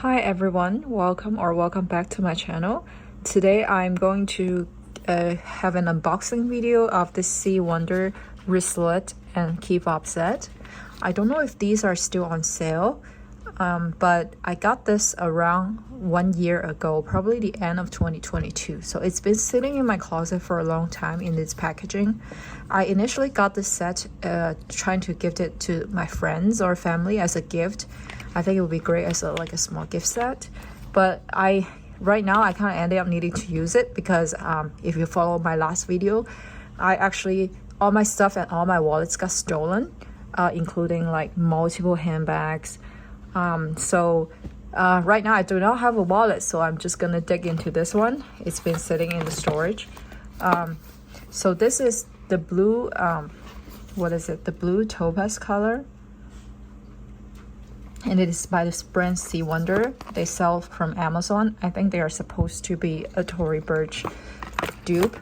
Hi everyone, welcome back to my channel. Today I'm going to have an unboxing video of the C.Wonder wristlet and key fob set. I don't know if these are still on sale, but I got this around 1 year ago, probably the end of 2022. So it's been sitting in my closet for a long time in this packaging. I initially got this set trying to gift it to my friends or family as a gift. I think it would be great as a small gift set, but right now I kind of ended up needing to use it because if you follow my last video, all my stuff and all my wallets got stolen, including like multiple handbags. So right now I do not have a wallet, so I'm just gonna dig into this one. It's been sitting in the storage. So this is the blue, the blue topaz color. And it is by this brand C.Wonder. They sell from Amazon. I think they are supposed to be a Tory Burch dupe.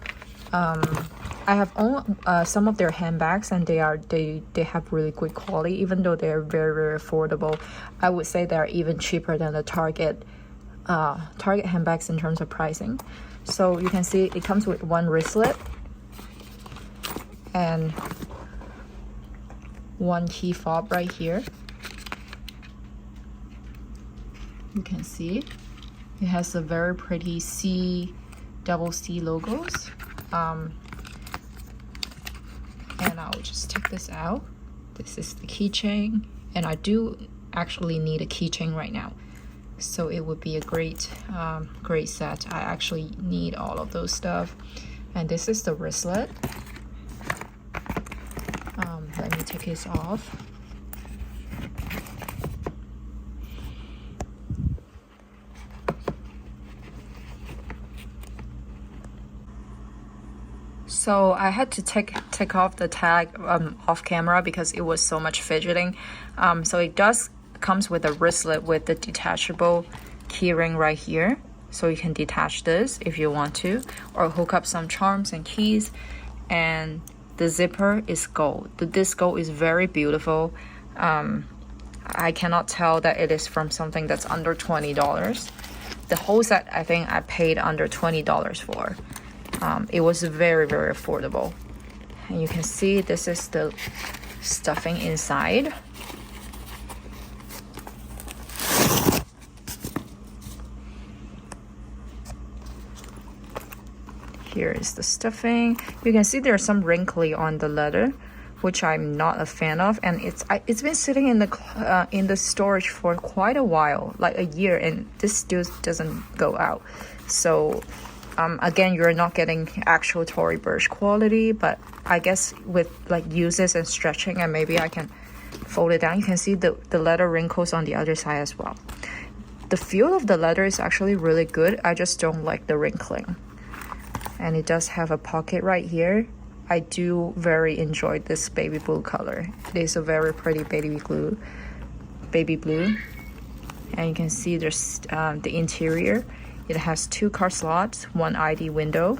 I have owned some of their handbags, and they have really good quality, even though they are very, very affordable. I would say they are even cheaper than the Target handbags in terms of pricing. So you can see it comes with one wristlet and one key fob right here. You can see it has a very pretty double C logos. And I'll just take this out. This is the keychain, and I do actually need a keychain right now, so it would be a great set. I actually need all of those stuff. And this is the wristlet. Let me take this off. So I had to take off the tag off camera because it was so much fidgeting. So it comes with a wristlet with the detachable keyring right here. So you can detach this if you want to, or hook up some charms and keys. And the zipper is gold. This gold is very beautiful. I cannot tell that it is from something that's under $20. The whole set, I think I paid under $20 for. It was very, very affordable. And you can see this is the stuffing inside. Here is the stuffing. You can see there's some wrinkly on the leather, which I'm not a fan of, and it's been sitting in the storage for quite a while, like a year, and this still doesn't go out. So again, you're not getting actual Tory Burch quality, but I guess with like uses and stretching, and maybe I can fold it down. You can see the leather wrinkles on the other side as well. The feel of the leather is actually really good. I just don't like the wrinkling. And it does have a pocket right here. I do very enjoy this baby blue color. It is a very pretty baby blue. And you can see there's the interior. It has 2 card slots, 1 ID window,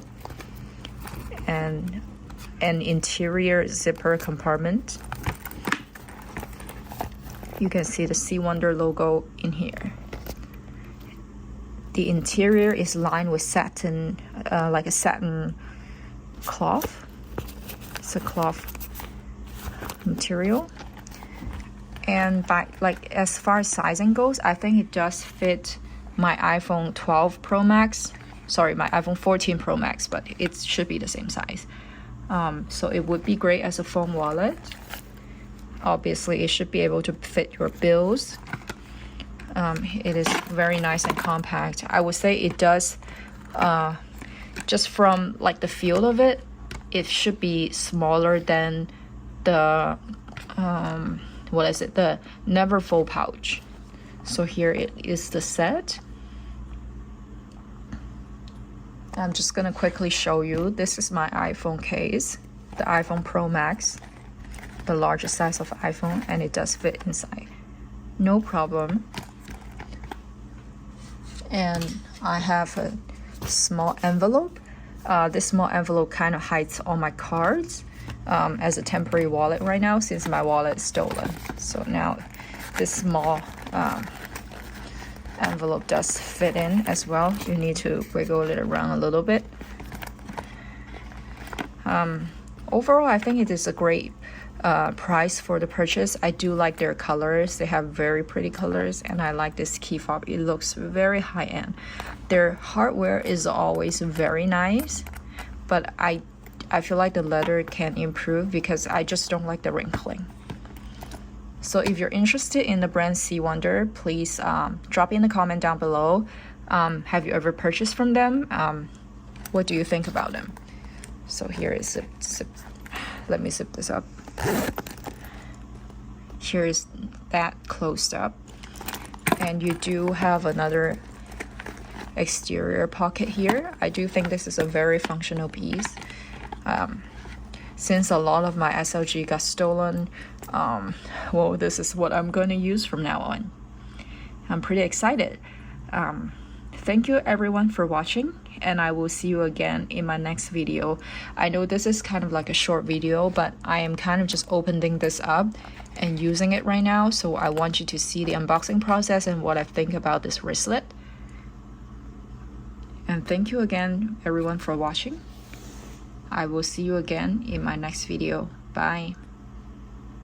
and an interior zipper compartment. You can see the C.Wonder logo in here. The interior is lined with satin, like a satin cloth. It's a cloth material. And as far as sizing goes, I think it does fit my iPhone 12 Pro Max. Sorry, my iPhone 14 Pro Max, but it should be the same size. So it would be great as a phone wallet. Obviously, it should be able to fit your bills. It is very nice and compact. I would say it does, just from like the feel of it, it should be smaller than the, the Never Fold pouch. So here it is the set. I'm just gonna quickly show you. This is my iPhone case, the iPhone Pro Max, the largest size of iPhone, and it does fit inside, no problem. And I have a small envelope. This small envelope kind of hides all my cards as a temporary wallet right now, since my wallet is stolen. So now this small envelope does fit in as well. You need to wiggle it around a little bit. Overall, I think it is a great price for the purchase. I do like their colors. They have very pretty colors, and I like this key fob. It looks very high-end. Their hardware is always very nice, but I feel like the leather can improve because I just don't like the wrinkling. So if you're interested in the brand C.Wonder, please drop in the comment down below. Have you ever purchased from them? What do you think about them? So here is let me zip this up. Here is that closed up, and you do have another exterior pocket here. I do think this is a very functional piece. Since a lot of my SLG got stolen, well, this is what I'm going to use from now on. I'm pretty excited. Thank you everyone for watching, and I will see you again in my next video. I know this is kind of like a short video, but I am kind of just opening this up and using it right now, so I want you to see the unboxing process and what I think about this wristlet. And thank you again everyone for watching. I will see you again in my next video. Bye.